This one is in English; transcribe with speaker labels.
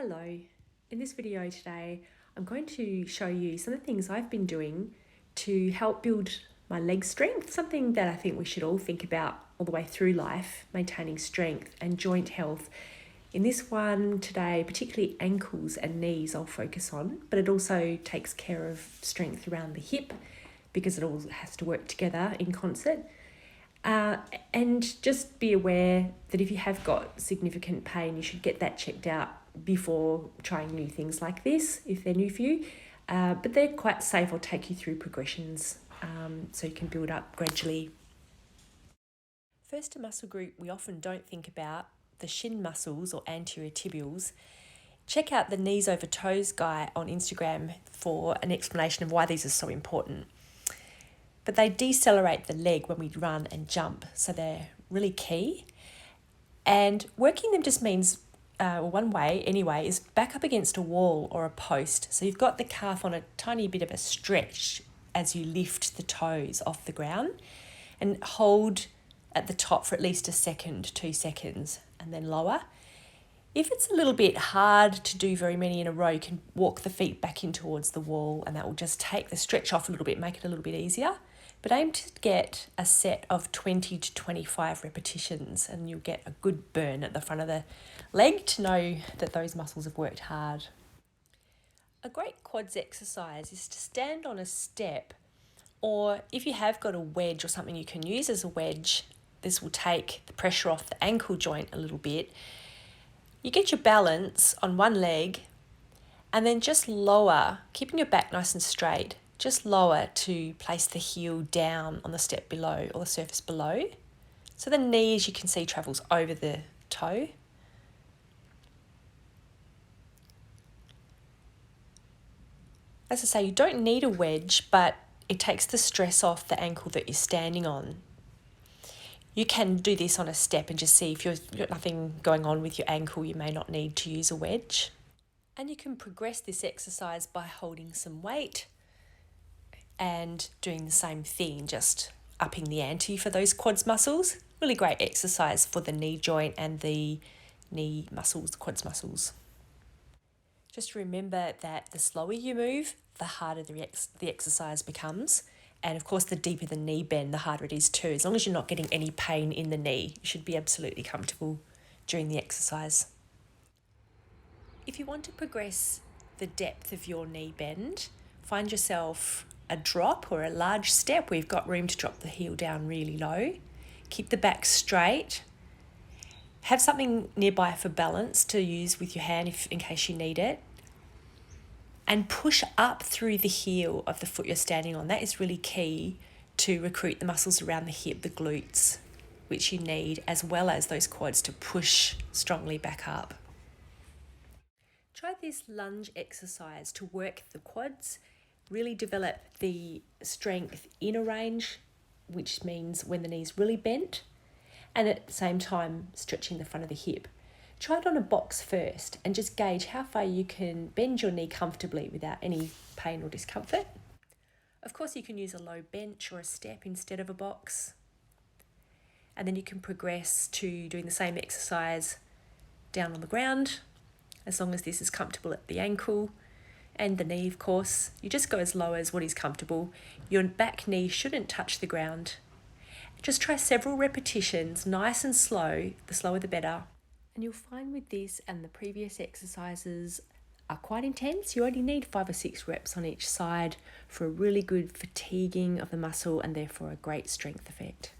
Speaker 1: Hello, in this video today I'm going to show you some of the things I've been doing to help build my leg strength, something that I think we should all think about all the way through life, maintaining strength and joint health. In this one today, particularly ankles and knees I'll focus on, but it also takes care of strength around the hip because it all has to work together in concert. And just be aware that if you have got significant pain, you should get that checked out before trying new things like this, if they're new for you. But they're quite safe. I'll take you through progressions so you can build up gradually. First, a muscle group we often don't think about, the shin muscles or anterior tibials. Check out the knees over toes guy on Instagram for an explanation of why these are so important. But they decelerate the leg when we run and jump, so they're really key. And working them just means, one way anyway, is back up against a wall or a post. So you've got the calf on a tiny bit of a stretch as you lift the toes off the ground, and hold at the top for at least a second, 2 seconds, and then lower. If it's a little bit hard to do very many in a row, you can walk the feet back in towards the wall, and that will just take the stretch off a little bit, make it a little bit easier. But aim to get a set of 20 to 25 repetitions, and you'll get a good burn at the front of the leg to know that those muscles have worked hard. A great quads exercise is to stand on a step, or if you have got a wedge or something you can use as a wedge, this will take the pressure off the ankle joint a little bit. You get your balance on one leg and then just lower, keeping your back nice and straight. Just lower to place the heel down on the step below or the surface below. So the knee, as you can see, travels over the toe. As I say, you don't need a wedge, but it takes the stress off the ankle that you're standing on. You can do this on a step and just see if you've got nothing going on with your ankle, you may not need to use a wedge. And you can progress this exercise by holding some weight and doing the same thing, just upping the ante for those quads muscles. Really great exercise for the knee joint and the knee muscles, the quads muscles. Just remember that the slower you move, the harder the exercise becomes. And of course, the deeper the knee bend, the harder it is too. As long as you're not getting any pain in the knee, you should be absolutely comfortable during the exercise. If you want to progress the depth of your knee bend, find yourself a drop or a large step where you've got room to drop the heel down really low. Keep the back straight. Have something nearby for balance to use with your hand in case you need it. And push up through the heel of the foot you're standing on. That is really key to recruit the muscles around the hip, the glutes, which you need, as well as those quads to push strongly back up. Try this lunge exercise to work the quads. Really develop the strength inner range, which means when the knee's really bent, and at the same time stretching the front of the hip. Try it on a box first and just gauge how far you can bend your knee comfortably without any pain or discomfort. Of course, you can use a low bench or a step instead of a box. And then you can progress to doing the same exercise down on the ground, as long as this is comfortable at the ankle and the knee, of course. You just go as low as what is comfortable. Your back knee shouldn't touch the ground. Just try several repetitions, nice and slow. The slower the better. And you'll find with this and the previous exercises are quite intense. You only need 5 or 6 reps on each side for a really good fatiguing of the muscle and therefore a great strength effect.